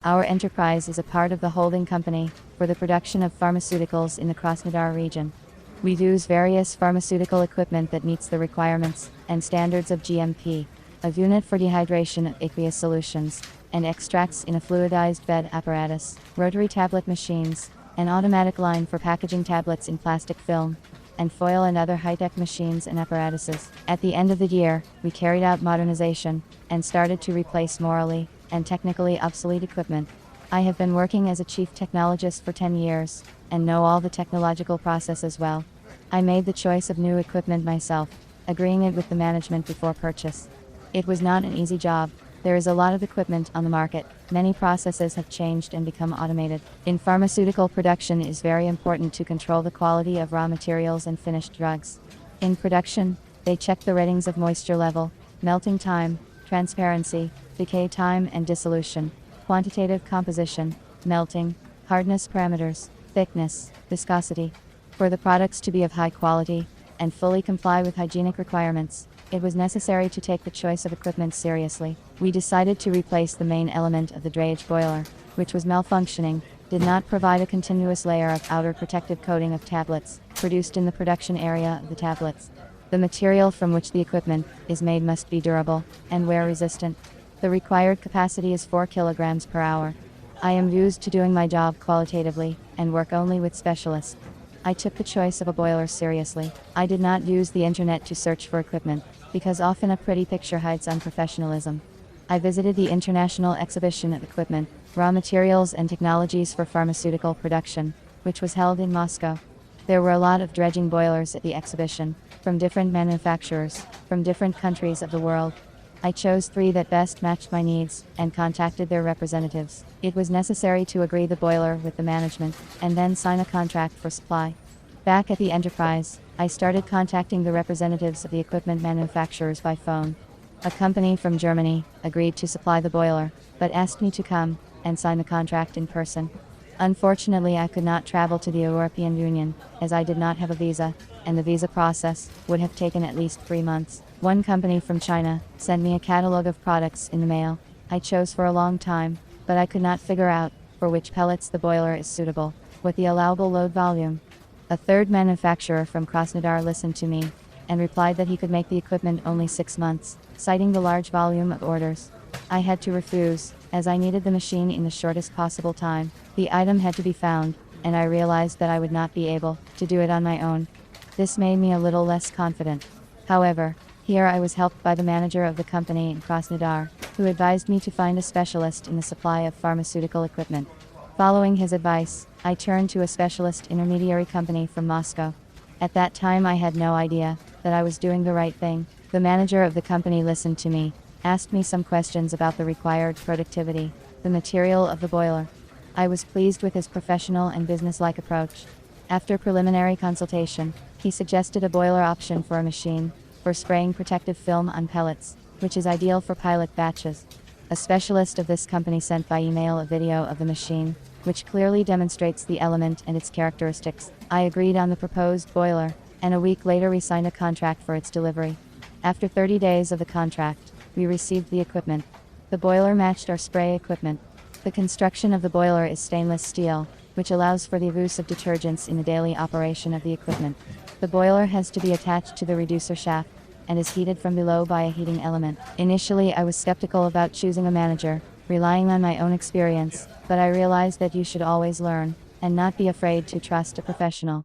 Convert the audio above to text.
Our enterprise is a part of the holding company for the production of pharmaceuticals in the Krasnodar region. We use various pharmaceutical equipment that meets the requirements and standards of GMP, a unit for dehydration of aqueous solutions, and extracts in a fluidized bed apparatus, rotary tablet machines, an automatic line for packaging tablets in plastic film, and foil and other high-tech machines and apparatuses. At the end of the year, we carried out modernization and started to replace morally and technically obsolete equipment. I have been working as a chief technologist for 10 years and know all the technological processes well. I made the choice of new equipment myself, agreeing it with the management before purchase. It was not an easy job. There is a lot of equipment on the market. Many processes have changed and become automated. In pharmaceutical production, it is very important to control the quality of raw materials and finished drugs. In production, they check the ratings of moisture level, melting time, transparency, decay time and dissolution, quantitative composition, melting, hardness parameters, thickness, viscosity. For the products to be of high quality and fully comply with hygienic requirements, it was necessary to take the choice of equipment seriously. We decided to replace the main element of the drayage boiler, which was malfunctioning, did not provide a continuous layer of outer protective coating of tablets, produced in the production area of the tablets. The material from which the equipment is made must be durable and wear resistant. The required capacity is 4 kilograms per hour. I am used to doing my job qualitatively and work only with specialists. I took the choice of a boiler seriously. I did not use the internet to search for equipment, because often a pretty picture hides unprofessionalism. I visited the International Exhibition of Equipment, Raw Materials and Technologies for Pharmaceutical Production, which was held in Moscow. There were a lot of dredging boilers at the exhibition, from different manufacturers, from different countries of the world. I chose 3 that best matched my needs, and contacted their representatives. It was necessary to agree the boiler with the management, and then sign a contract for supply. Back at the enterprise, I started contacting the representatives of the equipment manufacturers by phone. A company from Germany agreed to supply the boiler, but asked me to come and sign the contract in person. Unfortunately, I could not travel to the European Union, as I did not have a visa, and the visa process would have taken at least 3 months. One company from China sent me a catalog of products in the mail. I chose for a long time, but I could not figure out for which pellets the boiler is suitable, with the allowable load volume. A third manufacturer from Krasnodar listened to me and replied that he could make the equipment only 6 months, citing the large volume of orders. I had to refuse, as I needed the machine in the shortest possible time. The item had to be found, and I realized that I would not be able to do it on my own. This made me a little less confident. However, here I was helped by the manager of the company in Krasnodar, who advised me to find a specialist in the supply of pharmaceutical equipment. Following his advice, I turned to a specialist intermediary company from Moscow. At that time, I had no idea that I was doing the right thing. The manager of the company listened to me, asked me some questions about the required productivity, the material of the boiler. I was pleased with his professional and businesslike approach. After preliminary consultation, he suggested a boiler option for a machine for spraying protective film on pellets, which is ideal for pilot batches. A specialist of this company sent by email a video of the machine, which clearly demonstrates the element and its characteristics. I agreed on the proposed boiler, and a week later we signed a contract for its delivery. After 30 days of the contract, we received the equipment. The boiler matched our spray equipment. The construction of the boiler is stainless steel, which allows for the use of detergents in the daily operation of the equipment. The boiler has to be attached to the reducer shaft, and is heated from below by a heating element. Initially, I was skeptical about choosing a manager, relying on my own experience, but I realized that you should always learn, and not be afraid to trust a professional.